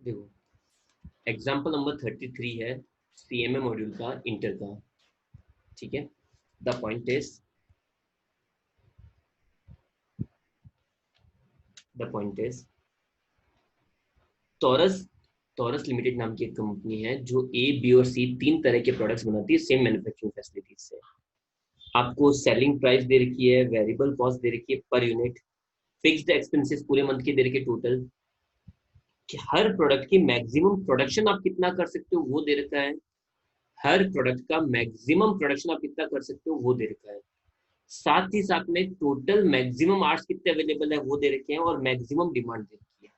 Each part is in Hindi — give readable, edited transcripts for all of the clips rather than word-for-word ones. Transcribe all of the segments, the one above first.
देखो, एग्जाम्पल नंबर 33 है सीएमए मॉड्यूल का, इंटर का। ठीक है, the point is Taurus Taurus limited नाम की एक कंपनी है जो ए, बी और सी तीन तरह के प्रोडक्ट्स बनाती है सेम मैन्युफैक्चरिंग फैसिलिटीज से। आपको सेलिंग प्राइस दे रखी है, वेरिएबल कॉस्ट दे रखी है पर यूनिट, फिक्स्ड एक्सपेंसेस पूरे मंथ के दे रखे टोटल, कि हर प्रोडक्ट की मैक्सिमम प्रोडक्शन आप कितना कर सकते हो वो दे रखा है। हर प्रोडक्ट का मैक्सिमम प्रोडक्शन आप कितना कर सकते हो वो दे रखा है। साथ ही साथ में टोटल मैक्सिमम आर्ट्स कितने अवेलेबल है वो दे रखे हैं, और मैक्सिमम डिमांड दे रखी है।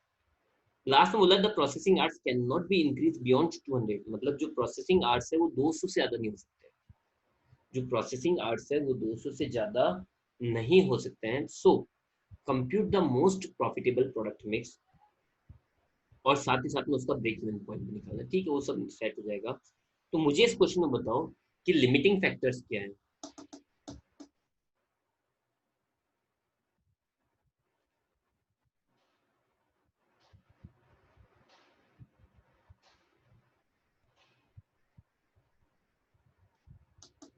लास्ट में बोला the processing arts can not be increase beyond 200, मतलब जो प्रोसेसिंग आर्ट्स है वो 200 से ज्यादा नहीं हो सकते। जो प्रोसेसिंग आर्ट्स है वो 200 से ज्यादा नहीं हो सकते हैं। So compute the most profitable product mix, और साथ ही साथ में उसका ब्रेक इवन पॉइंट भी निकालना। ठीक है, वो सब सेट हो जाएगा। तो मुझे इस क्वेश्चन में बताओ कि लिमिटिंग फैक्टर्स क्या है।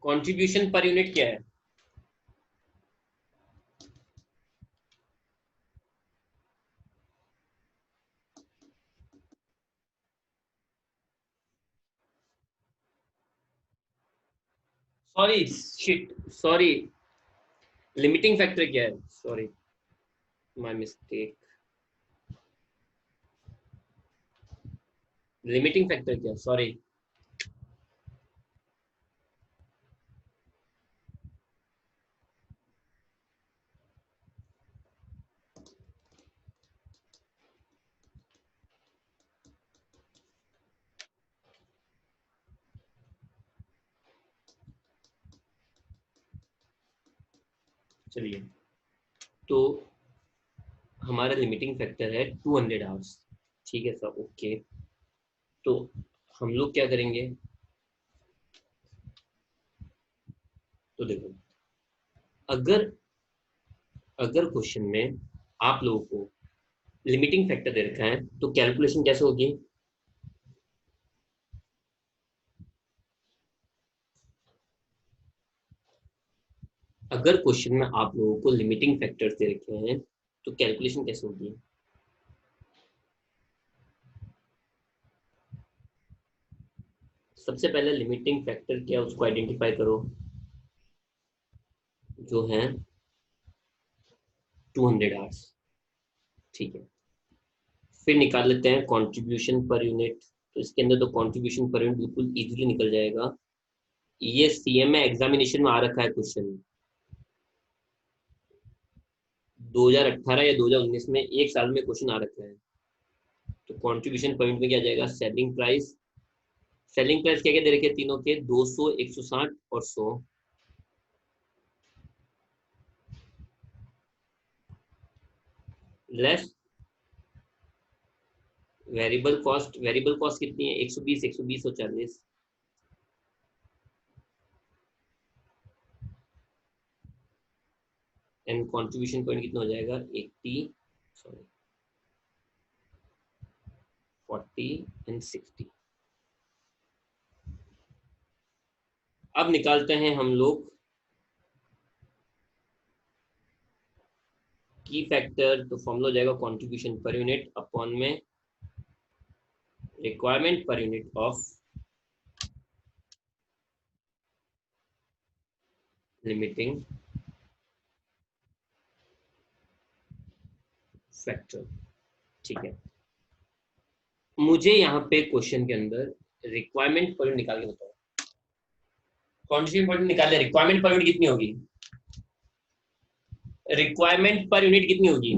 कंट्रीब्यूशन पर यूनिट क्या है? Sorry, shit, sorry, limiting factor क्या है? Sorry, my mistake. Limiting factor क्या है? सॉरी। चलिए, तो हमारा लिमिटिंग फैक्टर है 200 आवर्स। ठीक है सर, ओके। तो हम लोग क्या करेंगे? तो देखो, अगर अगर क्वेश्चन में आप लोगों को लिमिटिंग फैक्टर दे रखा है तो कैलकुलेशन कैसे होगी? अगर क्वेश्चन में आप लोगों को लिमिटिंग फैक्टर्स दे रखे हैं तो कैलकुलेशन कैसे होगी? सबसे पहले लिमिटिंग फैक्टर क्या है उसको आइडेंटिफाई करो, जो है 200 आवर्स। ठीक है, फिर निकाल लेते हैं कंट्रीब्यूशन पर यूनिट। तो इसके अंदर तो कंट्रीब्यूशन पर यूनिट बिल्कुल इजीली निकल जाएगा। ये सीएमए एग्जामिनेशन में आ रखा है क्वेश्चन, 2018 या 2019 में एक साल में क्वेश्चन आ रखा है। तो कंट्रीब्यूशन पर यूनिट में क्या जाएगा? Selling price. सेलिंग प्राइस क्या क्या दे रखे तीनों के? 200, 160 और 100, less variable cost. Variable cost कितनी है? 120, 120 और 40। एंड कंट्रीब्यूशन पॉइंट कितना हो जाएगा? 80, सॉरी, 40 एंड 60। अब निकालते हैं हम लोग की फैक्टर। तो फॉर्मूला हो जाएगा कंट्रीब्यूशन पर यूनिट अपॉन में requirement per unit of limiting factor. ठीक है, मुझे यहाँ पे क्वेश्चन के अंदर रिक्वायरमेंट पर यूनिट निकाल के बताओ। कंट्रीब्यूशन पर यूनिट निकाल ले, रिक्वायरमेंट पर यूनिट कितनी होगी? रिक्वायरमेंट पर यूनिट कितनी होगी?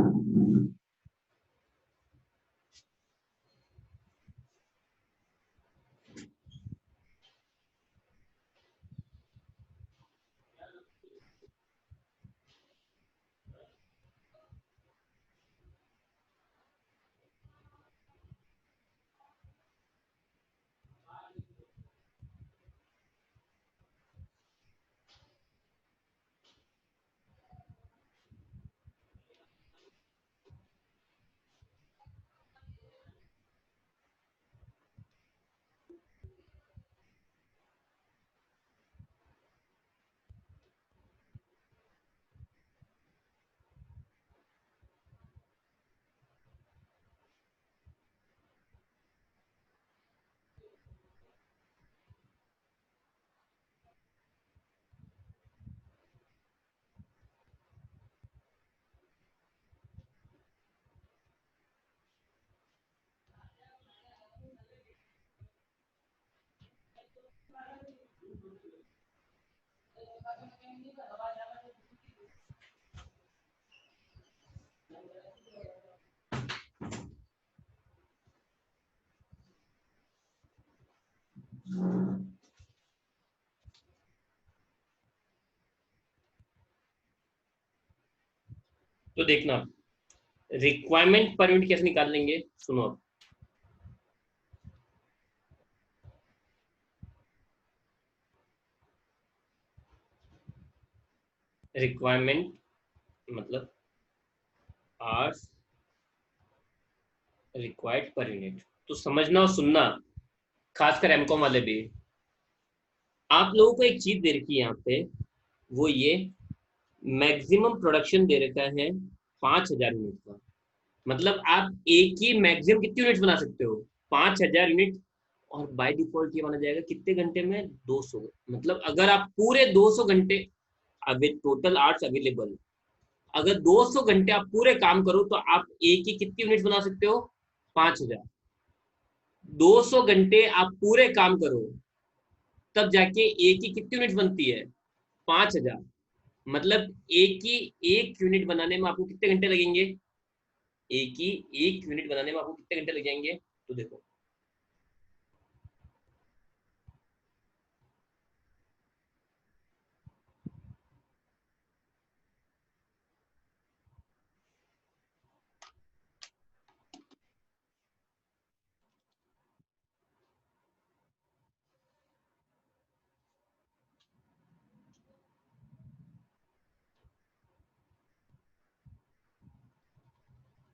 तो देखना, रिक्वायरमेंट पर यूनिट कैसे निकाल लेंगे, सुनो अब। रिक्वायरमेंट मतलब आवर्स रिक्वायर्ड पर यूनिट। तो समझना और सुनना, खासकर एमकॉम वाले भी। आप लोगों को एक चीज दे रखी है यहाँ पे, वो ये मैक्सिमम प्रोडक्शन दे रखा है 5,000 यूनिट का। मतलब आप एक ही मैक्सिमम कितनी यूनिट बना सकते हो, 5,000 यूनिट। और बाय डिफॉल्ट ये माना जाएगा कितने घंटे में, 200। मतलब अगर आप पूरे 200 घंटे, अभी टोटल आवर्स अवेलेबल, अगर 200 घंटे आप पूरे काम करो तो आप एक ही कितनी यूनिट बना सकते हो, 5,000। 200 घंटे आप पूरे काम करो तब जाके एक ही कितनी यूनिट बनती है, 5,000। मतलब एक ही एक यूनिट बनाने में आपको कितने घंटे लगेंगे, एक ही एक यूनिट बनाने में आपको कितने घंटे लग जाएंगे, तो देखो।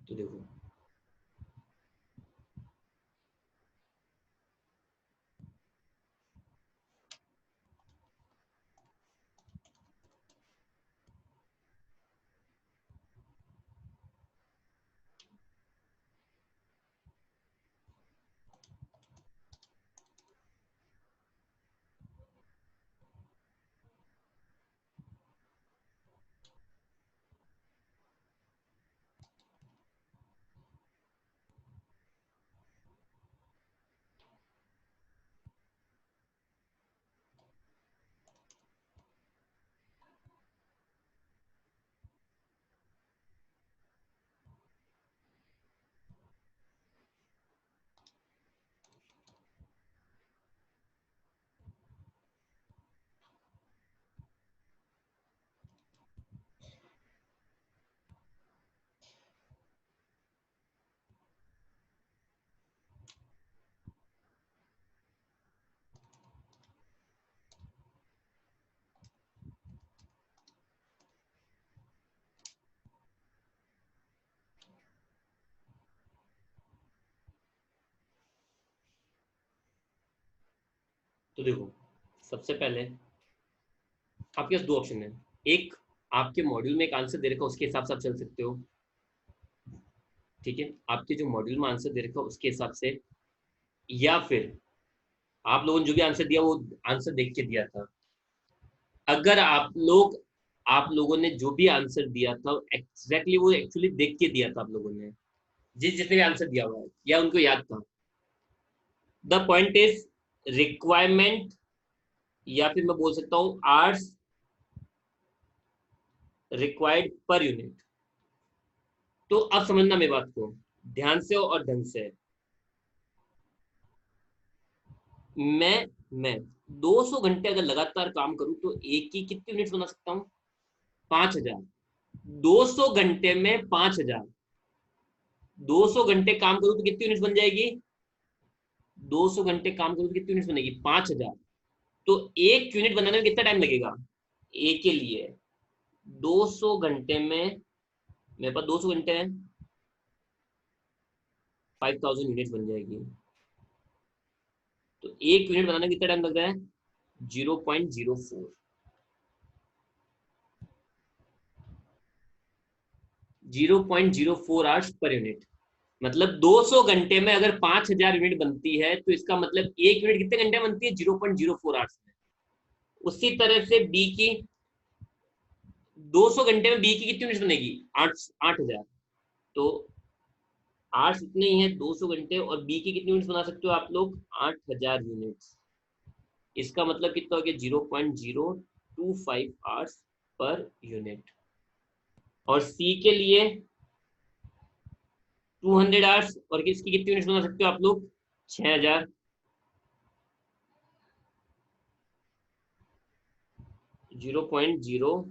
तो देखो, तो देखो, सबसे पहले आपके पास दो ऑप्शन है। एक, आपके मॉड्यूल में एक आंसर दे रखा है उसके हिसाब से आप चल सकते हो, ठीक है, आपके जो मॉड्यूल में आंसर दे रखा है उसके हिसाब से। या फिर आप लोगों ने जो भी आंसर दिया वो आंसर देख के दिया था। अगर आप लोगों ने जो भी आंसर दिया था एग्जैक्टली वो एक्चुअली देख के दिया था आप लोगों ने, जिसने भी आंसर दिया हुआ है या उनको याद था। द पॉइंट इज रिक्वायरमेंट, या फिर मैं बोल सकता हूँ आवर्स रिक्वायर्ड पर यूनिट। तो अब समझना मेरी बात को ध्यान से और ढंग से। मैं 200 घंटे अगर लगातार काम करूं तो एक ही कितनी यूनिट बना सकता हूँ, 5,000। 200 घंटे में 5,000, 200 घंटे काम करूं तो कितनी यूनिट बन जाएगी, 200 घंटे काम करूं तो कितनी यूनिट बनेगी, 5,000। तो एक यूनिट बनाने में कितना टाइम लगेगा, एक के लिए 200 घंटे में, मेरे पास 200 घंटे हैं, 5,000 यूनिट बन जाएगी। तो एक यूनिट बनाने में कितना टाइम लग रहा है, 0.04, 0.04 आवर्स पर यूनिट। मतलब 200 घंटे में अगर 5,000 यूनिट बनती है तो इसका मतलब एक यूनिट कितने घंटे में बनती है, 0.04 आवर्स में। उसी तरह से बी की 200 घंटे में बी की कितनी यूनिट बनेगी, 8,000। तो आठ इतने ही है 200 घंटे, और बी की कितनी यूनिट बना सकते हो आप लोग, 8,000 यूनिट। इसका मतलब कितना हो गया, 0.04 0.25 आवर्स पर यूनिट। और सी के लिए 200 आवर्स, और किसकी कितनी यूनिट बना सकते हो आप लोग? 6000। 0.0,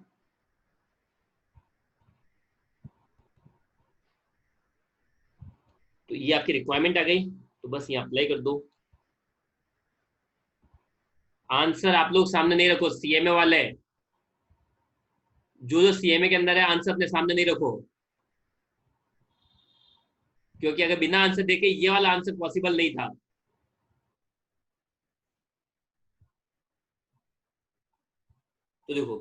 तो ये आपकी रिक्वायरमेंट आ गई, तो बस ये अप्लाई कर दो। आंसर आप लोग सामने नहीं रखो, सीएमए वाले, जो जो सीएमए के अंदर है आंसर अपने सामने नहीं रखो, क्योंकि अगर बिना आंसर देखे ये वाला आंसर पॉसिबल नहीं था। तो देखो,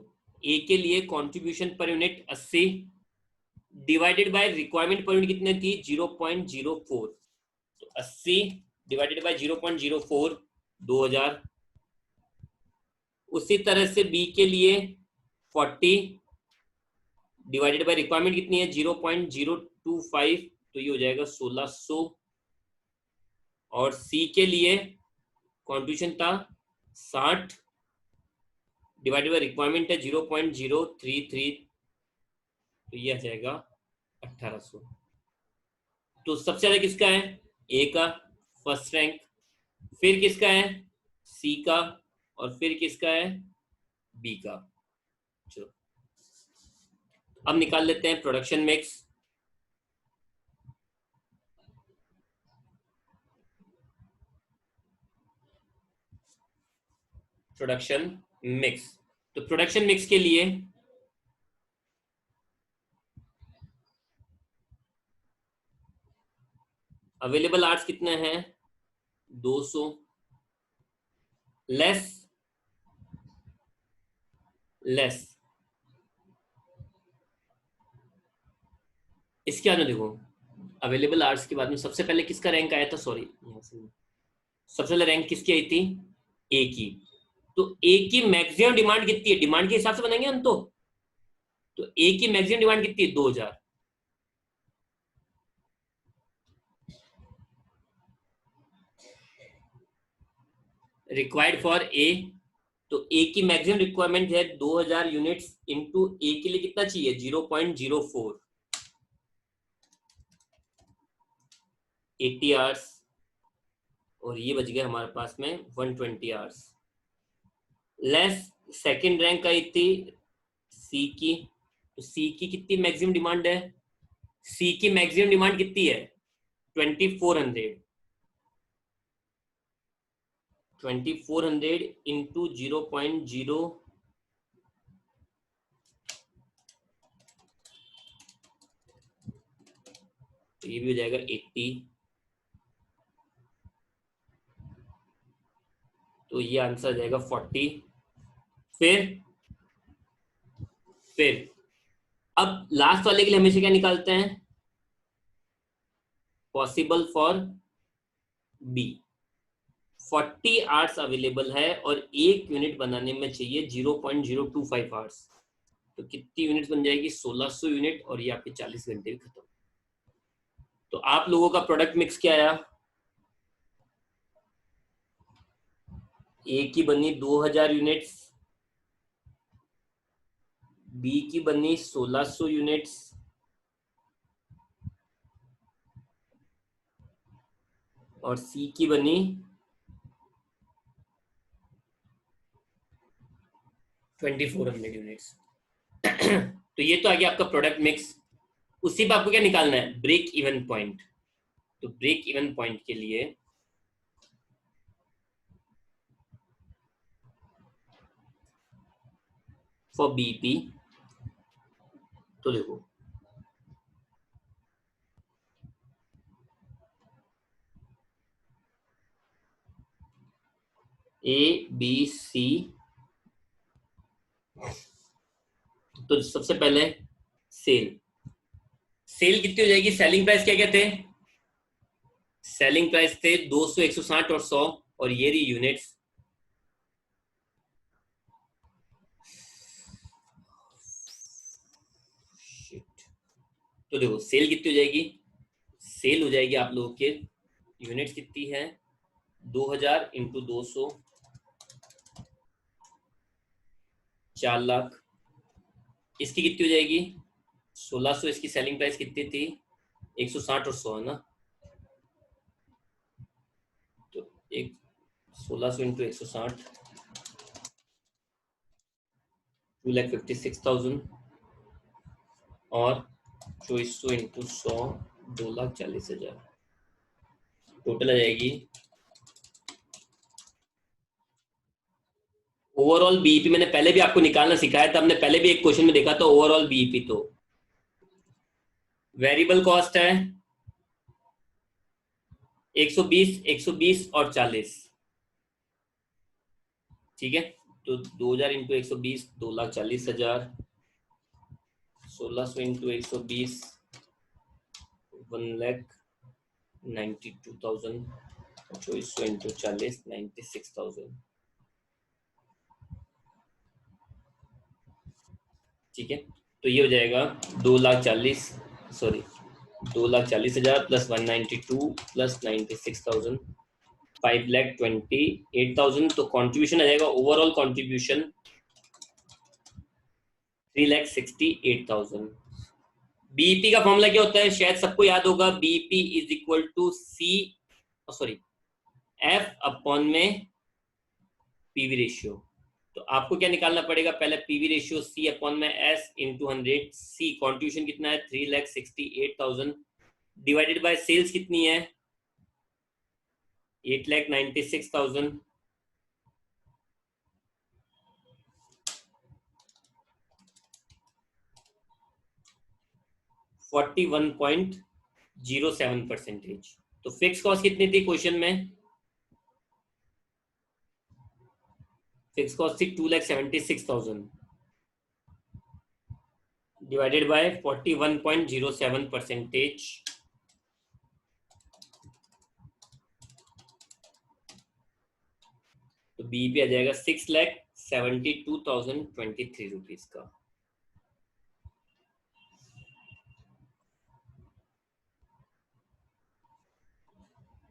ए के लिए contribution per unit 80 divided by requirement per unit कितने थी? 0.04। तो 80 डिवाइडेड बाय 0.04, 2000। उसी तरह से बी के लिए 40 डिवाइडेड बाय रिक्वायरमेंट कितनी है? 0.025, तो ये हो जाएगा 1600। और सी के लिए कंट्रीब्यूशन था 60 डिवाइडेड बाय रिक्वायरमेंट है 0.033, तो ये आ जाएगा 1800। तो सबसे ज्यादा किसका है? ए का, फर्स्ट रैंक। फिर किसका है? सी का। और फिर किसका है? बी का। चलो अब निकाल लेते हैं प्रोडक्शन मिक्स। प्रोडक्शन मिक्स, तो प्रोडक्शन मिक्स के लिए अवेलेबल आर्ट्स कितने हैं? 200 लेस लेस। इसके बाद में देखो, अवेलेबल आर्ट्स के बाद में सबसे पहले किसका रैंक आया था? सॉरी, सबसे पहले रैंक किसकी आई थी? ए की। तो ए की मैक्सिमम डिमांड कितनी है? डिमांड के हिसाब से बनाएंगे हम तो ए की मैक्सिमम डिमांड कितनी है? 2000। रिक्वायर्ड फॉर ए, तो ए की मैक्सिमम रिक्वायरमेंट है 2000 यूनिट्स, इनटू ए के लिए कितना चाहिए? 0.04, 80 आवर्स। और ये बच गया हमारे पास में 120 आवर्स। लेस सेकंड रैंक आई थी सी की। तो सी की कितनी मैक्सिमम डिमांड है? सी की मैक्सिमम डिमांड कितनी है? 2400। 2400 इंटू 0.0, तो ये भी हो जाएगा 80। तो ये आंसर आ जाएगा 40। फिर अब लास्ट वाले के लिए हमेशा क्या निकालते हैं? Possible for B. 40 hours available है और एक यूनिट बनाने में चाहिए 0.025 आवर्स। तो कितनी यूनिट बन जाएगी? 1600 यूनिट, और ये आपके 40 घंटे भी खत्म। तो आप लोगों का प्रोडक्ट मिक्स क्या आया? ए की बनी 2000 यूनिट्स, बी की बनी 1600 यूनिट्स, और सी की बनी 2400 यूनिट्स। तो ये तो आ गया आपका प्रोडक्ट मिक्स। उसी पे आपको क्या निकालना है? Break even point. तो ब्रेक इवन पॉइंट के लिए फॉर बीपी, तो देखो ए बी सी, तो सबसे पहले सेल। सेल कितनी हो जाएगी? सेलिंग प्राइस क्या क्या थे? सेलिंग प्राइस थे 200, 160 और 100, और ये रही यूनिट्स। तो देखो सेल कितनी हो जाएगी? सेल हो जाएगी आप लोगों के, यूनिट्स कितनी है? 2000 इंटू 200, 4 लाख। इसकी कितनी हो जाएगी? 1600। इसकी सेलिंग प्राइस कितनी थी? 160 और 100 है ना, तो एक 1600 इंटू 160, 2,56,000, और 2400 इंटू 100, 2,40,000। टोटल आ जाएगी ओवरऑल बीईपी। मैंने पहले भी आपको निकालना सिखाया था, हमने पहले भी एक क्वेश्चन में देखा था ओवरऑल बीईपी। तो वेरिएबल कॉस्ट है 120, 120 और 40, ठीक है। तो 2000 इंटू 120, 2,40,000, 1600 इंटू 120, 1,92,000, 2400 इंटू 40, 96,000, ठीक है। तो ये हो जाएगा 2,40,000, सॉरी 2,40,000 प्लस 192 प्लस 96,000, 5,28,000। तो कंट्रीब्यूशन आ जाएगा, ओवरऑल कंट्रीब्यूशन 3,68,000। बीईपी का फॉर्मूला क्या होता है? शायद सबको याद होगा, BEP is equal to C, sorry, F upon में पीवी रेशियो। तो आपको क्या निकालना पड़ेगा? पहले पीवी रेशियो सी अपॉन में एस इंटू 100। सी कंट्रीब्यूशन कितना है? 3,68,000 डिवाइडेड बाय सेल्स कितनी है? 8,96,000, 41.07%। तो फिक्स कॉस्ट कितनी थी क्वेश्चन में? फिक्स कॉस्ट थी 2,76,000 डिवाइडेड बाय 41.07%। तो बीईपी आ जाएगा 6,72,023 रुपीज का।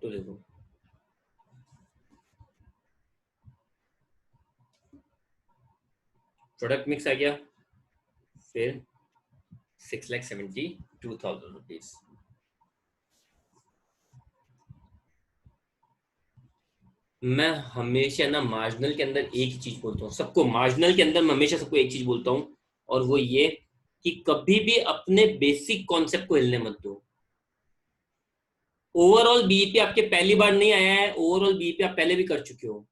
तो देखो प्रोडक्ट मिक्स आ गया, फिर 6,72,000 रुपीज। मैं हमेशा ना मार्जिनल के अंदर एक ही चीज बोलता हूँ सबको, मार्जिनल के अंदर मैं हमेशा सबको एक चीज बोलता हूँ, और वो ये कि कभी भी अपने बेसिक कॉन्सेप्ट को हिलने मत दो। ओवरऑल बीईपी आपके पहली बार नहीं आया है, ओवरऑल बीईपी आप पहले भी कर चुके हो।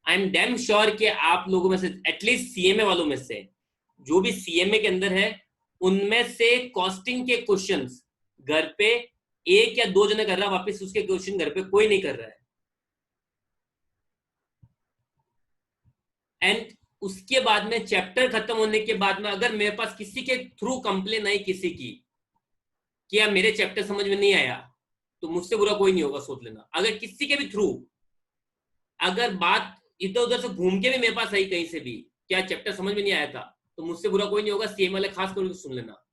आई एम डैम श्योर कि आप लोगों में से एटलीस्ट सीएमए वालों में से, जो भी सीएमए के अंदर है, उनमें से कॉस्टिंग के क्वेश्चंस घर पे एक या दो जने कर रहा है, वापस उसके क्वेश्चन घर पे कोई नहीं कर रहा है। एंड उसके बाद में चैप्टर खत्म होने के बाद में अगर मेरे पास किसी के थ्रू कंप्लेन आई किसी की कि यार मेरे चैप्टर समझ में नहीं आया, तो मुझसे बुरा कोई नहीं होगा, सोच लेना। अगर किसी के भी थ्रू अगर बात इधर उधर से घूम के भी मेरे पास आई कहीं से भी, क्या चैप्टर समझ में नहीं आया था, तो मुझसे बुरा कोई नहीं होगा। सीएम वाले खास करके सुन लेना।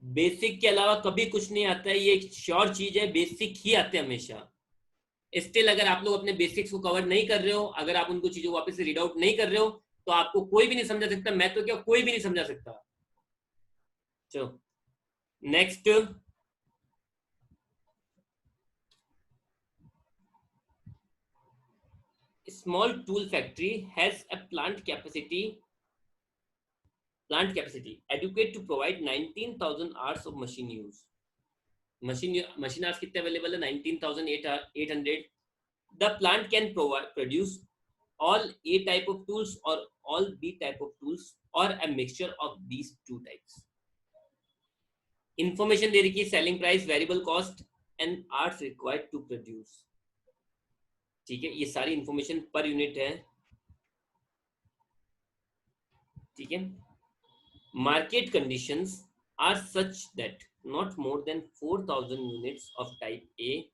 बेसिक के अलावा कभी कुछ नहीं आता है, ये एक श्योर चीज है, बेसिक ही आते हैं हमेशा। स्टिल अगर आप लोग अपने बेसिक्स को कवर नहीं कर रहे हो, अगर आप उनको चीजों वापस से रीड आउट नहीं कर रहे हो, तो आपको कोई भी नहीं समझा सकता। मैं तो क्या, कोई भी नहीं समझा सकता। चलो next, small tool factory has a plant capacity adequate to provide 19,000 hours of machine use. machine hours कितने अवेलेबल है? 19,800. The plant can produce all A type of tools or all B type of tools or a mixture of these two types. Information दे रखी है, selling price, variable cost and hours required to produce. ठीक है, ये सारी इंफॉर्मेशन पर यूनिट है, ठीक है। Market conditions are such that not more than 4,000 units of type A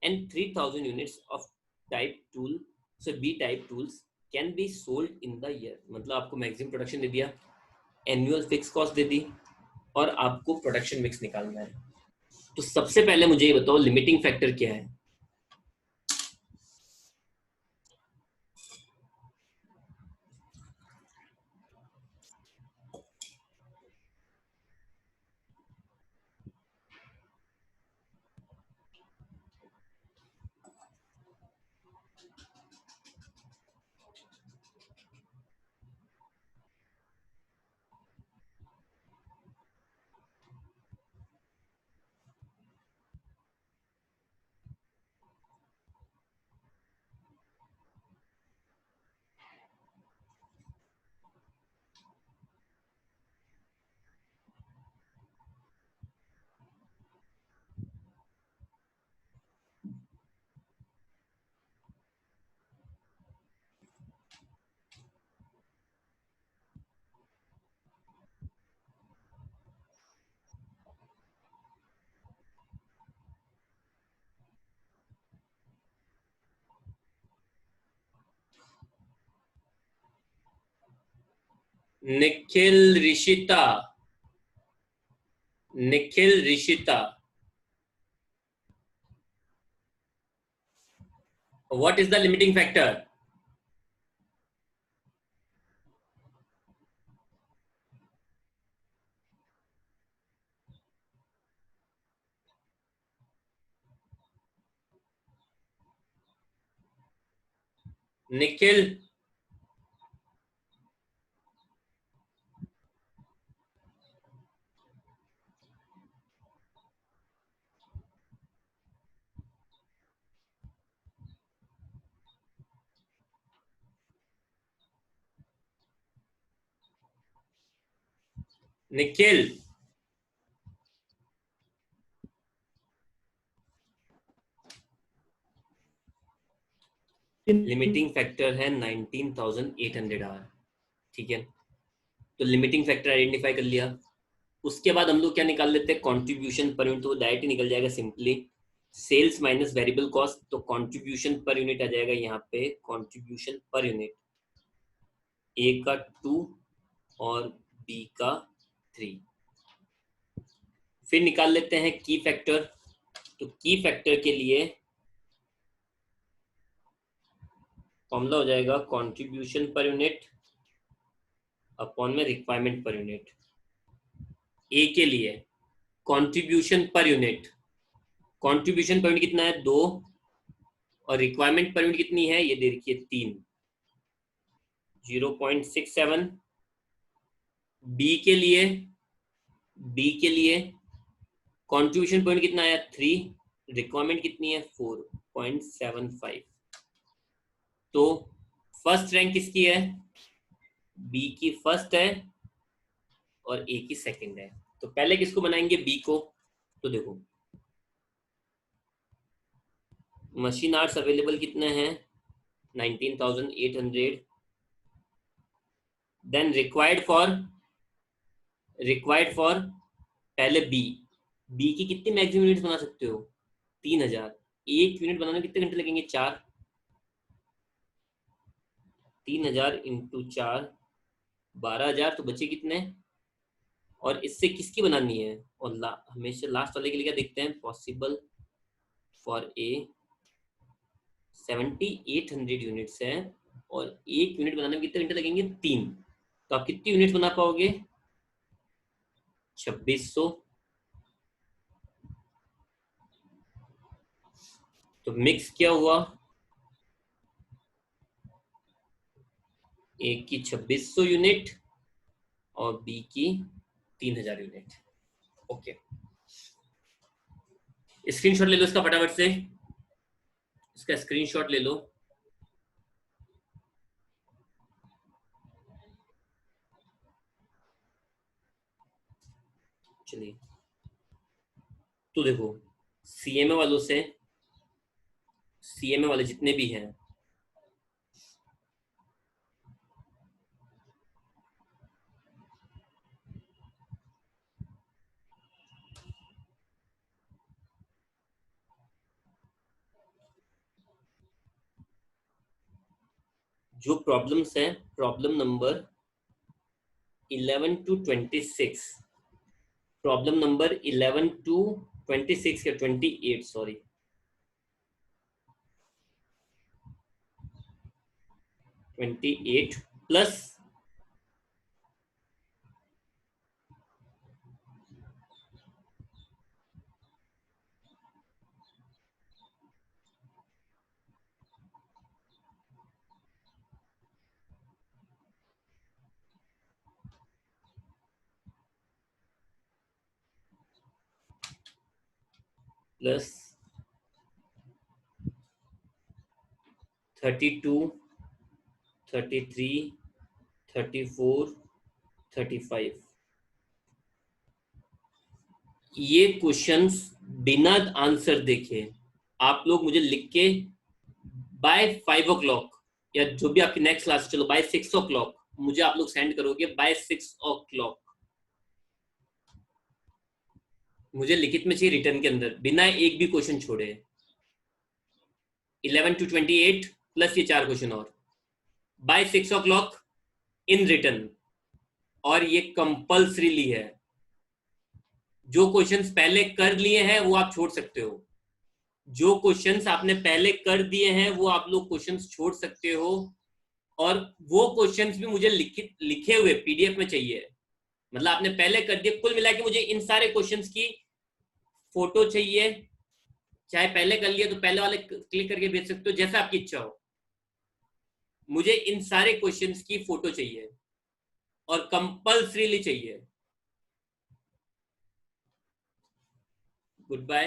and 3,000 units of type tool, so B type tools can be sold in the year. मतलब आपको मैक्सिमम प्रोडक्शन दे दिया, एनुअल फिक्स कॉस्ट दे दी, और आपको प्रोडक्शन मिक्स निकालना है। तो सबसे पहले मुझे ये बताओ लिमिटिंग फैक्टर क्या है? Nikhil Rishita, Nikhil Rishita, what is the limiting factor? Nikhil, Nikhil, limiting factor है 19,800 आर। ठीक है, तो लिमिटिंग फैक्टर आइडेंटिफाई कर लिया। उसके बाद हम लोग क्या निकाल लेते हैं, कंट्रीब्यूशन पर यूनिट, तो डायरेक्ट ही निकल जाएगा simply sales minus variable cost. तो कंट्रीब्यूशन पर यूनिट आ जाएगा यहाँ पे, कंट्रीब्यूशन पर यूनिट ए का 2 और बी का 3। फिर निकाल लेते हैं की फैक्टर। तो की फैक्टर के लिए फॉर्मूला हो जाएगा कंट्रीब्यूशन पर यूनिट अपॉन में रिक्वायरमेंट पर यूनिट। ए के लिए contribution per unit, contribution per unit कितना है 2 और रिक्वायरमेंट पर यूनिट कितनी है ये दे रखी है 3, 0.67। बी के लिए, बी के लिए कंट्रीब्यूशन पॉइंट कितना आया 3, रिक्वायरमेंट कितनी है 4.75। तो फर्स्ट रैंक किसकी है, बी की फर्स्ट है और ए की सेकंड है। तो पहले किसको बनाएंगे, बी को। तो देखो मशीन आर्ट्स अवेलेबल कितने हैं 19,800। देन रिक्वायर्ड फॉर पहले बी, बी की कितनी मैक्सिमम यूनिट्स बना सकते हो 3,000। एक यूनिट बनाने में कितने घंटे लगेंगे 4, 3,000 इंटू 4 12,000। तो बचे कितने, और इससे किसकी बनानी है, और हमेशा लास्ट वाले के लिए क्या देखते हैं, पॉसिबल फॉर ए 7,800 यूनिट्स है और एक यूनिट बनाने में कितने घंटे लगेंगे 3। तो आप कितनी यूनिट बना पाओगे 2600। तो मिक्स क्या हुआ, ए की 2600 यूनिट और बी की 3,000 यूनिट। ओके, स्क्रीनशॉट ले लो इसका फटाफट से, इसका स्क्रीनशॉट ले लो। चलिए, तो देखो सीएमए वालों से, सीएमए वाले जितने भी हैं जो प्रॉब्लम्स हैं, problem number 11 to 26, problem number 11 to 26 या 28 सॉरी, 28 प्लस प्लस 32, 33, 34, 35। ये क्वेश्चंस बिना आंसर देखे आप लोग मुझे लिख के बाय 5 o'clock या जो भी आपकी नेक्स्ट क्लास, चलो बाय 6 o'clock मुझे आप लोग सेंड करोगे। बाय 6 o'clock मुझे लिखित में चाहिए, रिटर्न के अंदर बिना एक भी क्वेश्चन छोड़े। 11 टू 28 प्लस ये 4 क्वेश्चन और बाय 6 o'clock इन रिटर्न। और ये कंपल्सरीली है। जो क्वेश्चंस पहले कर लिए हैं वो आप छोड़ सकते हो, जो क्वेश्चंस आपने पहले कर दिए हैं वो आप लोग क्वेश्चंस छोड़ सकते हो, और वो क्वेश्चंस भी मुझे लिखे हुए पीडीएफ में चाहिए। मतलब आपने पहले कर दिए, कुल मिला के मुझे इन सारे क्वेश्चंस की फोटो चाहिए, चाहे पहले कर लिए तो पहले वाले क्लिक करके भेज सकते हो, जैसा आपकी इच्छा हो। मुझे इन सारे क्वेश्चंस की फोटो चाहिए और कंपल्सरीली चाहिए। Good bye.